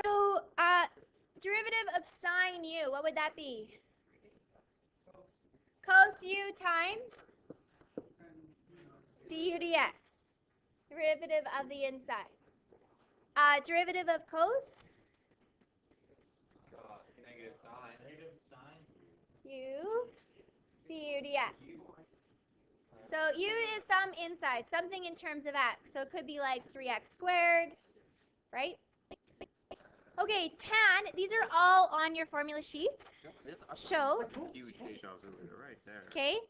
So, derivative of sine u, what would that be? Cos u times du dx. Derivative of the inside. Derivative of cos? Negative sine. U du dx. So u is some inside, something in terms of x. So it could be like 3x squared, right? Okay, tan, these are all on your formula sheets. Show. Huge deja vu right there. Okay.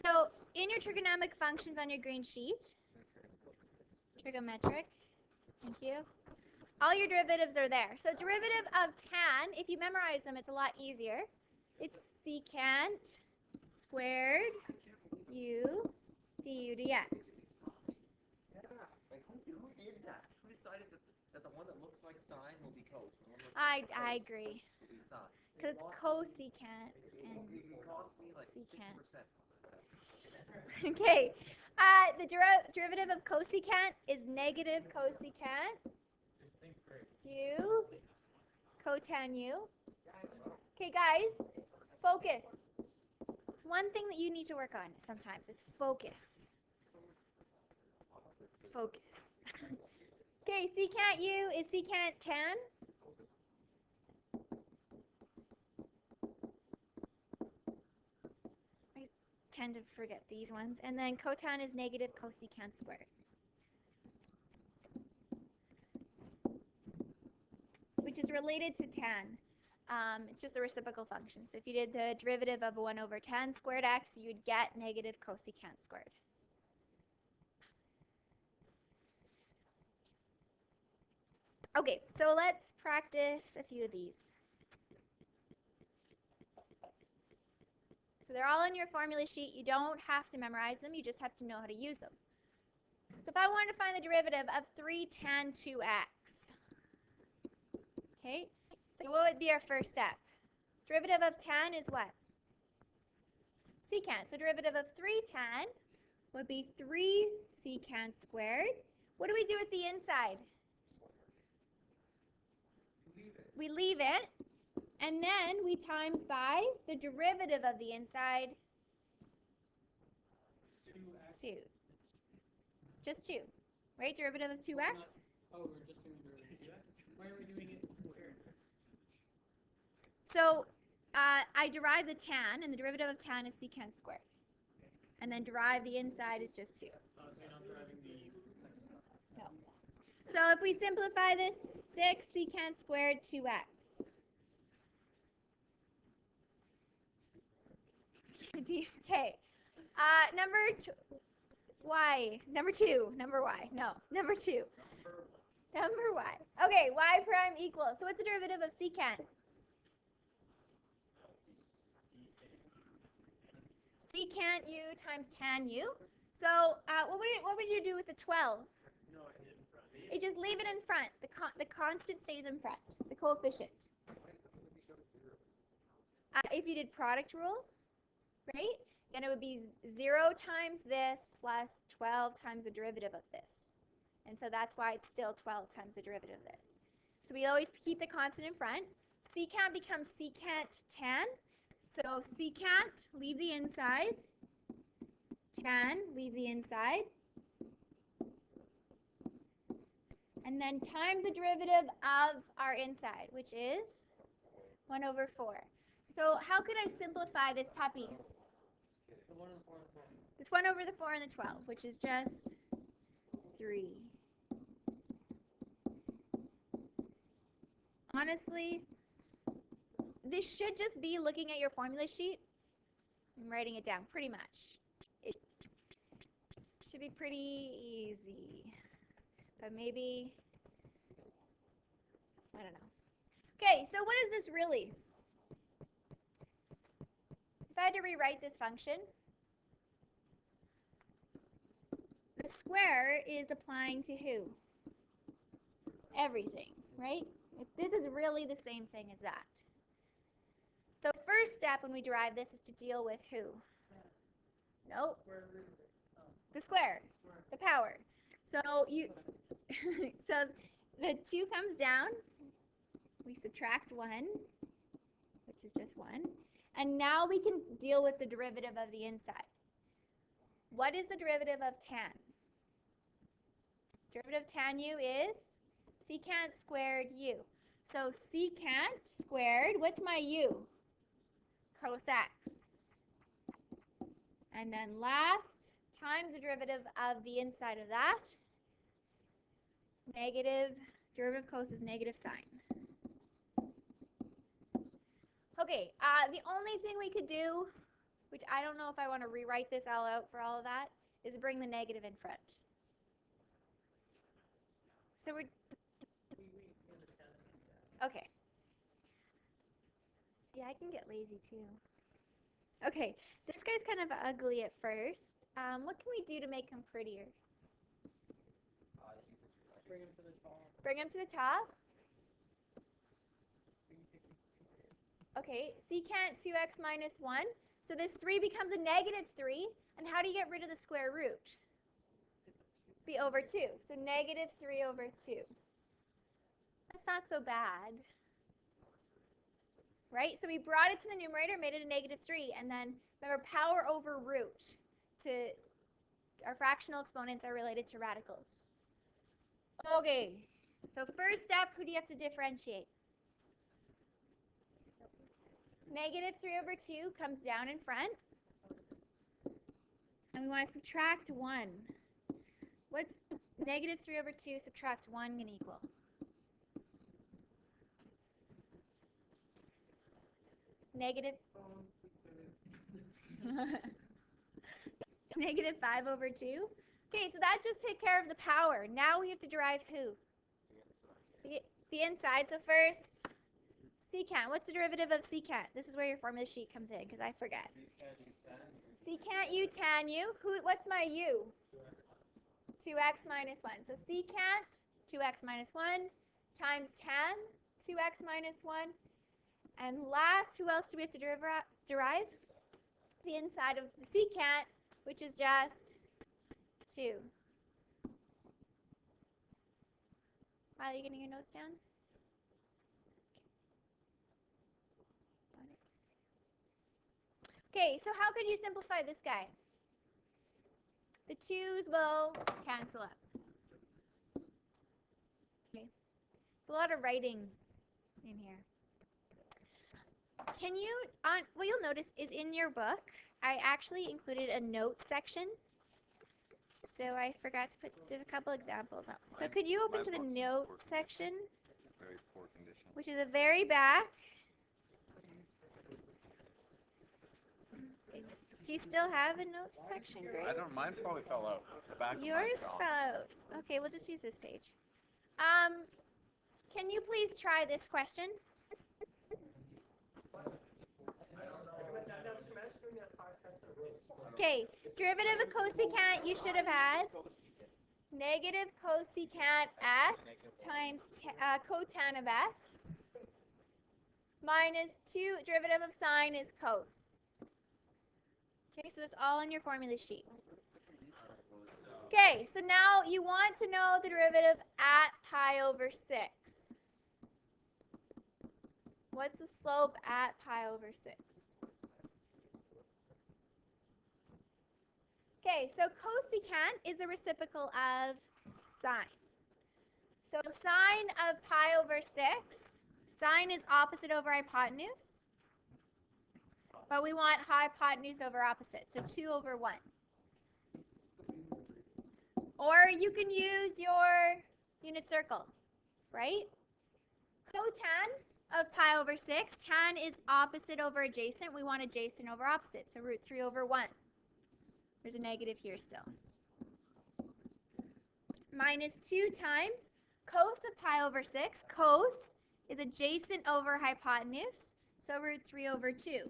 So in your trigonomic functions on your green sheet, trigonometric, thank you. All your derivatives are there. So derivative of tan, if you memorize them, it's a lot easier. It's secant squared u du dx. Who did that? Who decided that the one that looks like sine will be cos? I agree. Because it's cosecant and secant. Okay. The derivative of cosecant is negative cosecant u cotan u. Okay, guys, focus. It's one thing that you need to work on sometimes is focus. Focus. Okay, secant u is secant tan. I tend to forget these ones. And then cotan is negative cosecant squared. Which is related to tan. It's just a reciprocal function. So if you did the derivative of 1 over tan squared x, you'd get negative cosecant squared. Okay, so let's practice a few of these. So they're all in your formula sheet. You don't have to memorize them. You just have to know how to use them. So if I wanted to find the derivative of 3 tan 2x, okay, so what would be our first step? Derivative of tan is what? Secant. So derivative of 3 tan would be 3 secant squared. What do we do with the inside? We leave it, and then we times by the derivative of the inside, 2. Just 2, right? Derivative of 2x? Oh, we're just doing derivative of 2x? Why are we doing it squared? So I derive the tan, and the derivative of tan is secant squared. And then derive the inside is just 2. So you're not deriving the second part? No. So if we simplify this, 6 secant squared 2x. Okay. Number y. Number 2. Number y. No. Number 2. Number y. Okay, y prime equals. So what's the derivative of secant? Secant u times tan u. So what would you do with the 12? No, I didn't. You just leave it in front. The constant stays in front. The coefficient. If you did product rule, right? Then it would be 0 times this plus 12 times the derivative of this. And so that's why it's still 12 times the derivative of this. So we always keep the constant in front. Secant becomes secant tan. So secant, leave the inside. Tan, leave the inside. And then times the derivative of our inside, which is 1 over 4. So how could I simplify this puppy? The 1 and 4 and 4. It's 1 over the 4 and the 12, which is just 3. Honestly, this should just be looking at your formula sheet and writing it down, pretty much. It should be pretty easy, but maybe, I don't know. Okay, so what is this really? If I had to rewrite this function, the square is applying to who? Everything, right? This is really the same thing as that. So first step when we derive this is to deal with who? Nope. The square. The power. So So 2 comes down. We subtract 1, which is just 1. And now we can deal with the derivative of the inside. What is the derivative of tan? Derivative of tan u is secant squared u. So secant squared, what's my u? Cos x. And then last times the derivative of the inside of that. Negative, derivative of cos is negative sine. Okay, the only thing we could do, which I don't know if I want to rewrite this all out for all of that, is bring the negative in front. So we're, okay. See, I can get lazy too. Okay, this guy's kind of ugly at first. What can we do to make him prettier? Bring him to the top. Bring him to the top. Okay, secant 2x minus 1. So this 3 becomes a negative 3. And how do you get rid of the square root? Be over 2. So negative 3 over 2. That's not so bad. Right? So we brought it to the numerator, made it a negative 3. And then remember, power over root. Our fractional exponents are related to radicals. Okay, so first step, who do you have to differentiate? Negative 3 over 2 comes down in front. And we want to subtract 1. What's negative 3 over 2 subtract 1 going to equal? Negative negative 5 over 2. Okay, so that just takes care of the power. Now we have to derive who? The inside. So first, secant. What's the derivative of secant? This is where your formula sheet comes in, because I forget. Secant u tan u. What's my u? 2x minus 1. So secant 2x minus 1 times tan 2x minus 1. And last, who else do we have to derive? The inside of the secant, which is just 2. Are you getting your notes down? Okay, so how could you simplify this guy? The 2's will cancel up. Okay, it's a lot of writing in here. Can you, what you'll notice is in your book, I actually included a notes section. So I forgot to put, there's a couple examples. So could you open to the notes section, Very poor condition. which is the very back. Do you still have a notes section, Grace? I don't. Mine probably fell out. The back of mine Yours fell. fell out. Okay, we'll just use this page. Can you please try this question? Okay, derivative of cosecant you should have had. Negative cosecant x times cotan of x minus 2 derivative of sine is cos. Okay, so it's all in your formula sheet. Okay, so now you want to know the derivative at pi over 6. What's the slope at pi over 6? Okay, so cosecant is a reciprocal of sine. So sine of pi over 6, sine is opposite over hypotenuse. But we want hypotenuse over opposite, so 2 over 1. Or you can use your unit circle, right? Cotan of pi over 6, tan is opposite over adjacent. We want adjacent over opposite, so root 3 over 1. There's a negative here still. Minus 2 times cos of pi over 6. Cos is adjacent over hypotenuse, so root 3 over 2.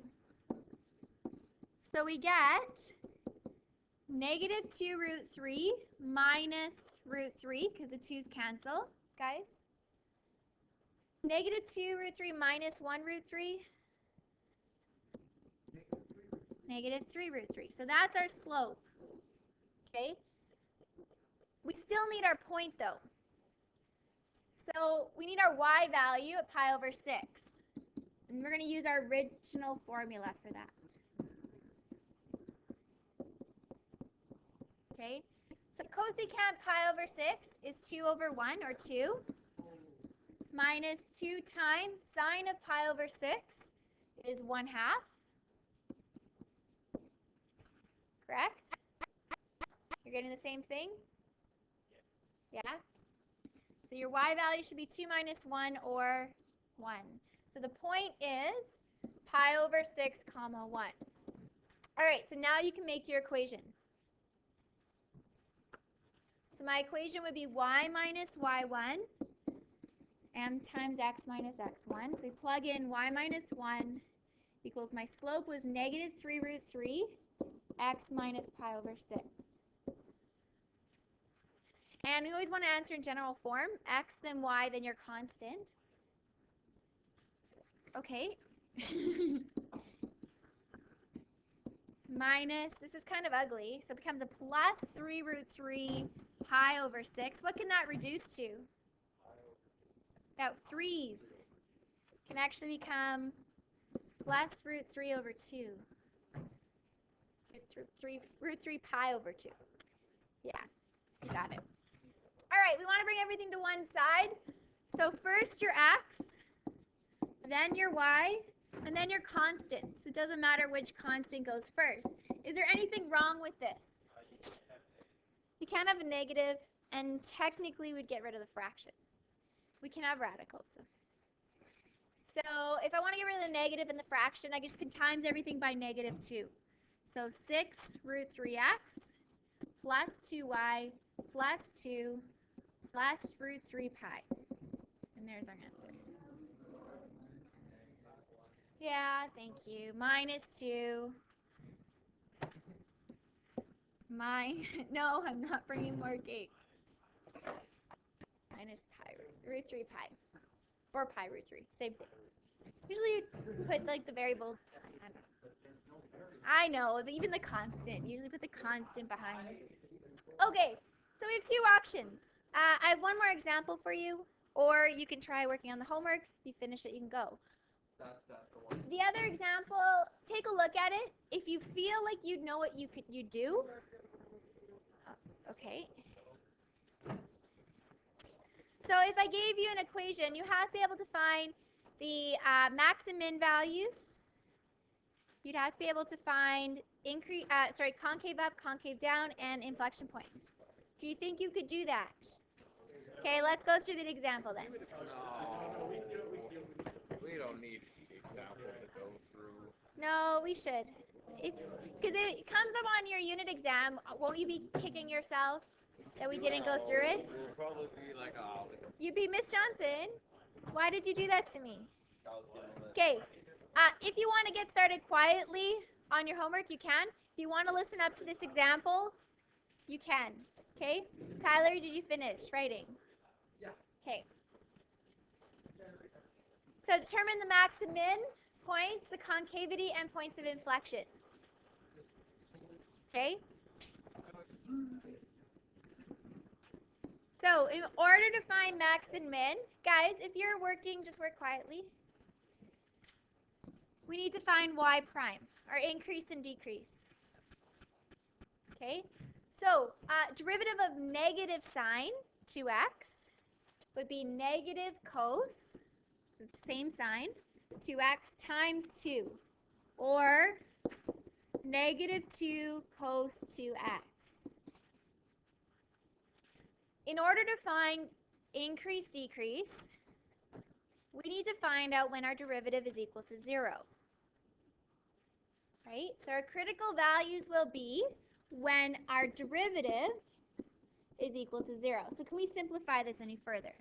So we get negative 2 root 3 minus root 3, because the 2's cancel, guys. Negative 2 root 3 minus 1 root 3. Negative 3 root 3. So that's our slope. Okay? We still need our point, though. So we need our y value at pi over 6. And we're going to use our original formula for that. Okay, so cosecant pi over 6 is 2 over 1, or 2, minus 2 times sine of pi over 6 is 1/2. Correct? You're getting the same thing? Yeah? So your y value should be 2 minus 1, or 1. So the point is pi over 6 comma 1. All right, so now you can make your equation. So my equation would be y minus y1 m times x minus x1. So we plug in y minus 1 equals, my slope was negative 3 root 3 x minus pi over 6. And we always want to answer in general form, x then y then your constant. Okay. Minus, this is kind of ugly, so it becomes a plus 3 root 3 pi over 6. What can that reduce to? About 3's. Can actually become plus root 3 over 2. Root 3 pi over 2. Yeah, you got it. All right, we want to bring everything to one side. So first your x, then your y, and then your constants. It doesn't matter which constant goes first. Is there anything wrong with this? You can't have a negative, and technically we'd get rid of the fraction. We can have radicals. So if I want to get rid of the negative and the fraction, I just can times everything by negative 2. So 6 root 3x plus 2y plus 2 plus root 3 pi. And there's our answer. Yeah, thank you. Minus 2. No, I'm not bringing more cake. Minus pi root 3 pi. Or pi root 3. Same thing. Usually you put like the variable. I know, even the constant. Usually put the constant behind. Okay, so we have two options. I have one more example for you, or you can try working on the homework. If you finish it, you can go. That's the one. The other example, take a look at it. If you feel like you know what you do. Okay. So if I gave you an equation, you have to be able to find the max and min values. You'd have to be able to find concave up, concave down, and inflection points. Do you think you could do that? Okay, let's go through the example then. No. We don't need the example to go through. No, we should. Because it comes up on your unit exam. Won't you be kicking yourself that we didn't go through it? We'll probably be like, oh, You'd be Miss Johnson. Why did you do that to me? Okay. If you want to get started quietly on your homework, you can. If you want to listen up to this example, you can. Okay? Tyler, did you finish writing? Yeah. Okay. So determine the max and min points, the concavity, and points of inflection. Okay? So in order to find max and min, guys, if you're working, just work quietly. We need to find y prime, or increase and decrease. Okay? So derivative of negative sine 2x would be negative cos, it's the same sign, 2x times 2, or negative 2 cos 2x. In order to find increase, decrease, we need to find out when our derivative is equal to 0. Right? So our critical values will be when our derivative is equal to 0. So can we simplify this any further?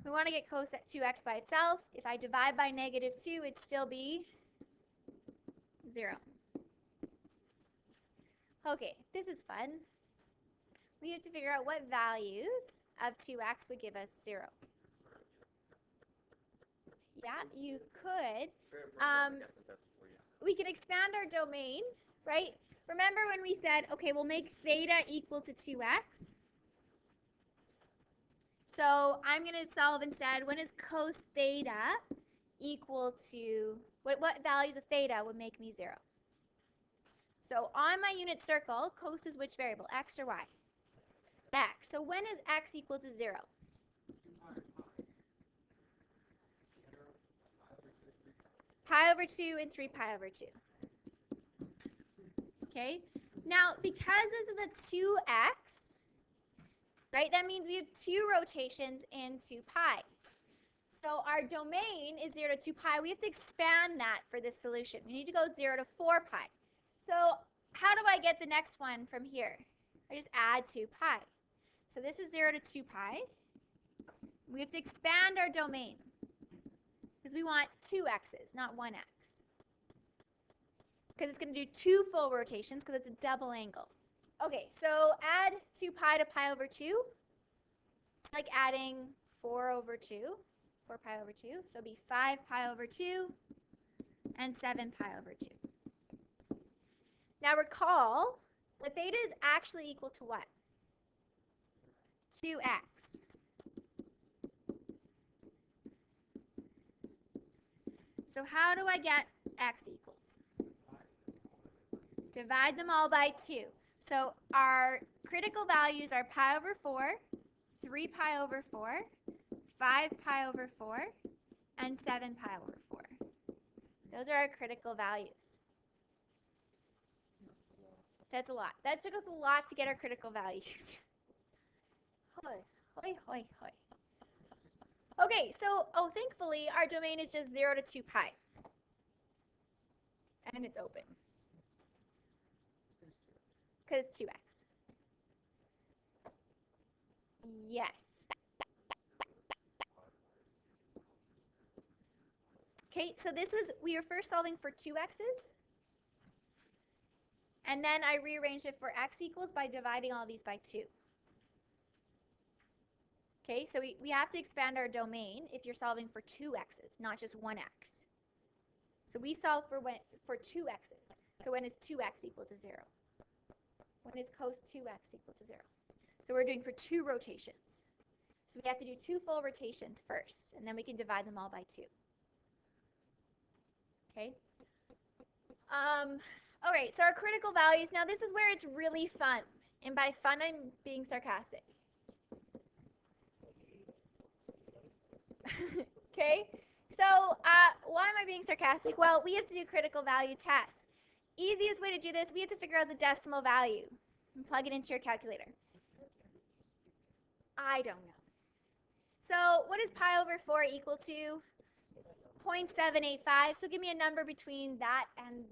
We want to get cos 2x by itself. If I divide by negative 2, it'd still be 0. Okay, this is fun. We have to figure out what values of 2x would give us 0. Yeah, you could. We can expand our domain, right? Remember when we said, okay, we'll make theta equal to 2x? So I'm going to solve instead, when is cos theta equal to, what values of theta would make me 0? So on my unit circle, cos is which variable, x or y? X. So when is x equal to 0? Pi over 2 and 3 pi over 2. Okay? Now, because this is a 2x, right, that means we have 2 rotations into pi. So our domain is 0 to 2 pi. We have to expand that for this solution. We need to go 0 to 4 pi. So how do I get the next one from here? I just add 2 pi. So this is 0 to 2 pi. We have to expand our domain because we want 2 x's, not 1 x. Because it's going to do 2 full rotations because it's a double angle. Okay, so add 2 pi to pi over 2. It's like adding 4 over 2, 4 pi over 2. So it'll be 5 pi over 2 and 7 pi over 2. Now recall that theta is actually equal to what? 2x. So how do I get x equals? Divide them all by 2. So our critical values are pi over 4, 3 pi over 4, 5 pi over 4, and 7 pi over 4. Those are our critical values. That's a lot. That took us a lot to get our critical values. Hoi, hoi, hoi, hoi. Okay, so, thankfully, our domain is just 0 to 2 pi. And it's open. Because it's 2x. Yes. Okay, so we were first solving for 2x's. And then I rearranged it for x equals by dividing all these by 2. Okay, so we have to expand our domain if you're solving for 2x's, not just 1x. So we solve for 2x's. So when is 2x equal to 0? When is cos 2x equal to 0? So we're doing for 2 rotations. So we have to do 2 full rotations first, and then we can divide them all by 2. Okay? Okay, so our critical values. Now this is where it's really fun. And by fun, I'm being sarcastic. Okay? So why am I being sarcastic? Well, we have to do critical value tests. Easiest way to do this, we have to figure out the decimal value and plug it into your calculator. I don't know. So what is pi over 4 equal to? 0.785. So give me a number between that and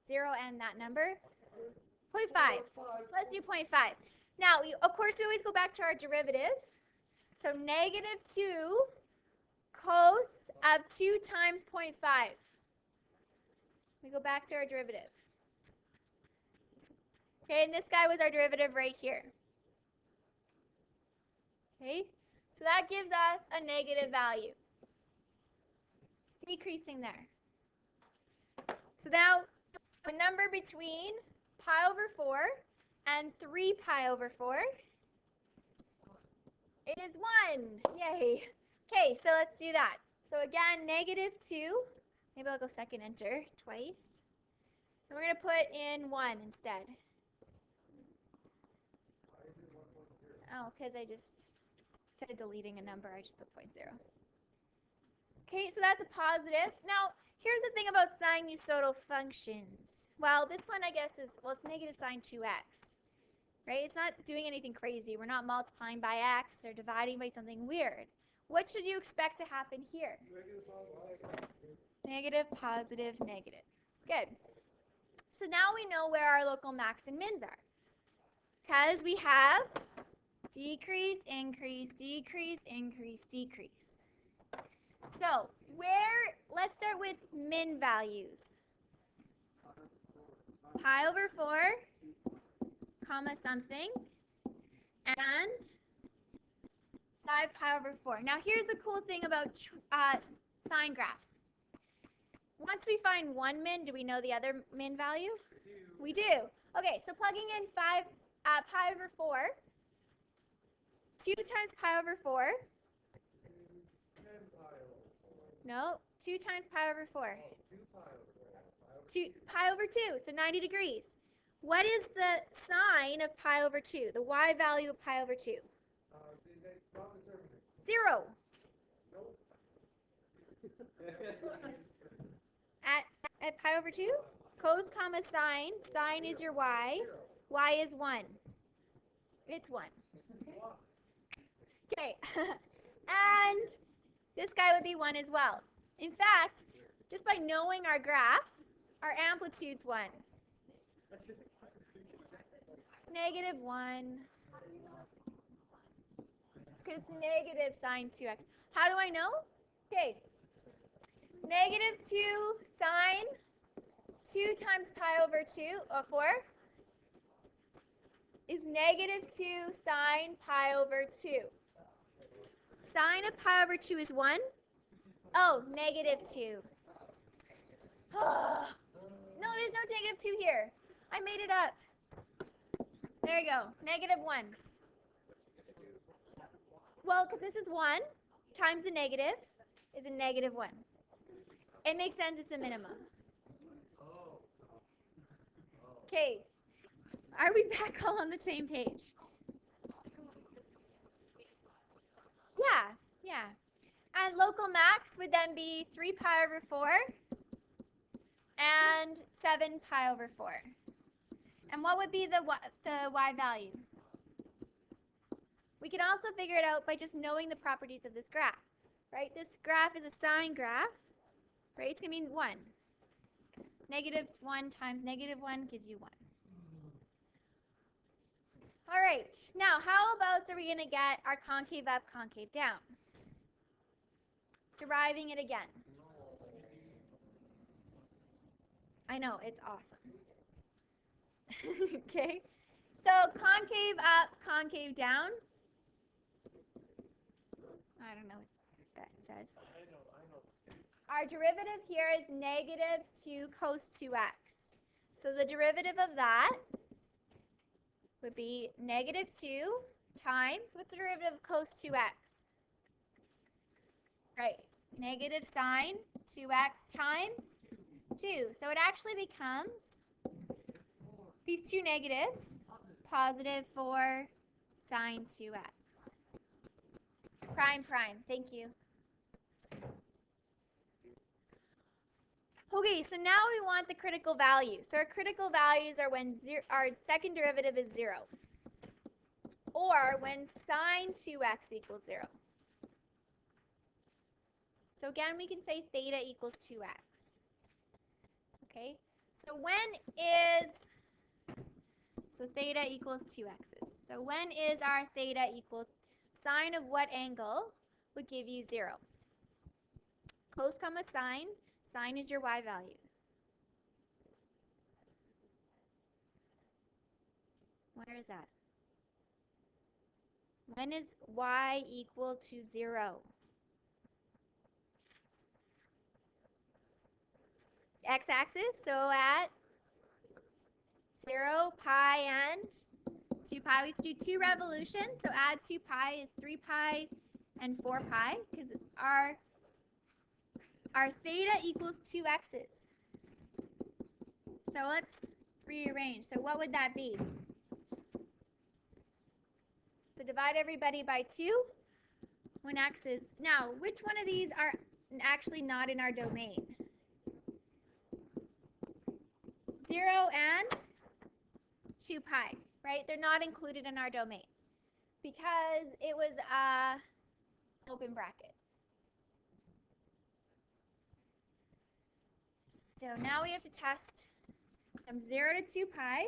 0 and that number. 0.5. Let's do 0.5. Now, of course, we always go back to our derivative. So negative 2 cos of 2 times 0.5. We go back to our derivative. Okay, and this guy was our derivative right here. Okay, so that gives us a negative value. It's decreasing there. So now, a number between pi over 4 and 3 pi over 4 is 1. Yay. Okay, so let's do that. So again, negative 2. Maybe I'll go second enter twice. And we're going to put in 1 instead. Oh, because I just, instead of deleting a number, I just put 0.0. Okay, so that's a positive. Now, here's the thing about sinusoidal functions. Well, this one, I guess, is, well, it's negative sine 2x. Right? It's not doing anything crazy. We're not multiplying by x or dividing by something weird. What should you expect to happen here? Negative, positive, negative. Good. So now we know where our local max and mins are. Because we have decrease, increase, decrease, increase, decrease. So let's start with min values. Pi over 4, comma something, and 5 pi over 4. Now here's the cool thing about sine graphs. Once we find one min, do we know the other min value? We do. Okay, so plugging in pi over 4 2 times pi over 4. No, 2 times pi over 4. 2 pi over 2, so 90 degrees. What is the sign of pi over 2, the y value of pi over 2? 0. At pi over 2, cos comma sine, sine is your y is 1. It's 1. Okay, and this guy would be 1 as well. In fact, just by knowing our graph, our amplitude's 1. Negative 1. Because it's negative sine 2x. How do I know? Okay. Negative 2 sine 2 times pi over 2, or 4, is negative 2 sine pi over 2. Sine of pi over 2 is 1. Oh, negative 2. No, there's no negative 2 here. I made it up. There you go. Negative 1. Well, because this is 1 times the negative is a negative 1. It makes sense. It's a minimum. Okay. Are we back all on the same page? Yeah. And local max would then be 3 pi over 4 and 7 pi over 4. And what would be the y value? We can also figure it out by just knowing the properties of this graph, right? This graph is a sine graph, right? It's going to be 1. Negative 1 times negative 1 gives you 1. All right, now how about are we going to get our concave up, concave down? Deriving it again. I know, it's awesome. Okay, so concave up, concave down. I don't know what that says. Our derivative here is negative 2 cos 2x. So the derivative of that would be negative 2 times, what's the derivative of cos 2x? Right, negative sine 2x times 2. So it actually becomes these two negatives, positive 4 sine 2x. Prime, thank you. Okay, so now we want the critical value. So our critical values are when our second derivative is 0, or when sine 2x equals 0. So again, we can say theta equals 2x. Okay, so theta equals 2x's. So when is our theta equal, sine of what angle would give you 0? Cos comma sine. Sine is your y value. Where is that? When is y equal to 0? X-axis, so at 0, pi, and 2 pi. We have to do 2 revolutions, so add 2 pi is 3 pi and 4 pi, because our theta equals 2 x's. So let's rearrange. So what would that be? So divide everybody by 2 when x is... Now, which one of these are actually not in our domain? 0 and 2 pi, right? They're not included in our domain because it was open bracket. So now we have to test from 0 to 2 pi.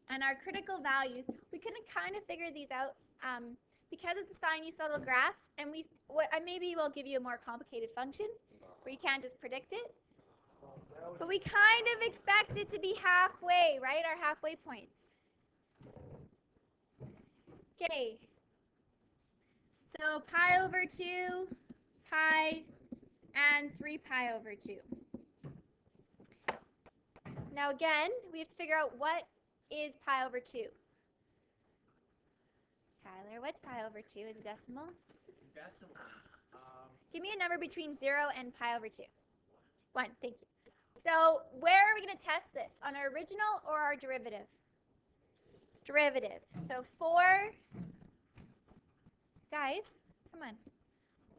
And our critical values, we can kind of figure these out because it's a sinusoidal graph, and maybe we'll give you a more complicated function where you can't just predict it. But we kind of expect it to be halfway, right? Our halfway points. Okay. So pi over 2, pi, and 3 pi over 2. Now again, we have to figure out what is pi over 2. What's pi over 2 as a decimal? Decimal. Give me a number between 0 and pi over 2. 1, thank you. So where are we going to test this? On our original or our derivative? Derivative. So 4, guys, come on.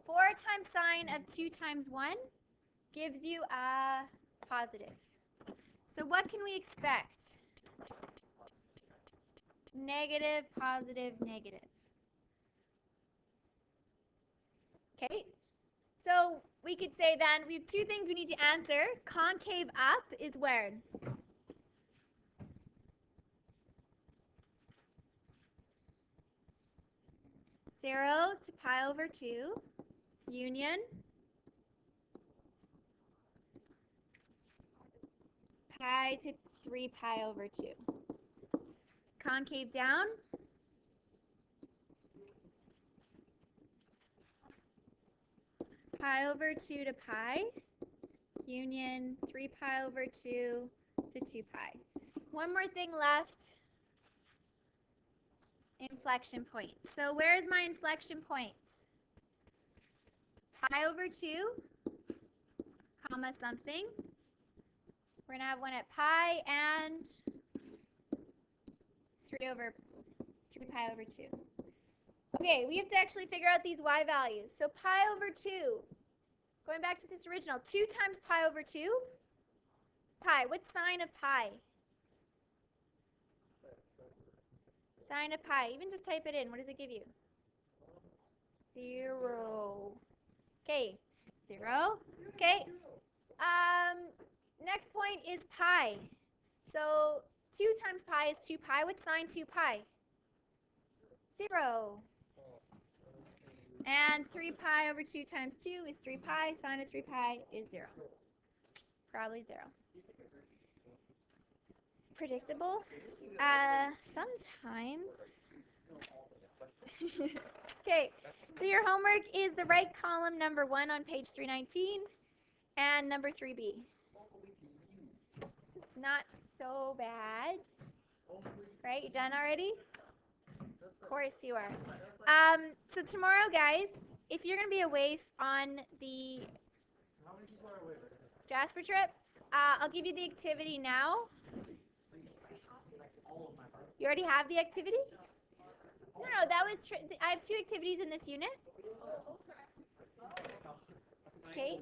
4 times sine of 2 times 1 gives you a positive. So what can we expect? Negative, positive, negative. Okay, so we could say then we have two things we need to answer. Concave up is where? Zero to pi over 2, union, pi to 3 pi over 2. Concave down, pi over 2 to pi, union 3 pi over 2 to 2 pi. One more thing left, inflection points. So where's my inflection points? Pi over 2, comma something. We're going to have one at pi and 3 pi over 2. Okay, we have to actually figure out these y values. So pi over 2, going back to this original, 2 times pi over 2 is pi. What's sine of pi? Sine of pi. Even just type it in. What does it give you? 0. Okay, 0. Okay. Next point is pi. So 2 times pi is 2 pi. What's sine 2 pi? 0. And 3 pi over 2 times 2 is 3 pi. Sine of 3 pi is 0. Probably 0. Predictable? Sometimes. Okay, so your homework is the right column number 1 on page 319 and number 3B. It's not so bad. Right? You done already? Of course you are. So tomorrow, guys, if you're going to be away on the Jasper trip, I'll give you the activity now. You already have the activity? No, that was I have 2 activities in this unit. Okay.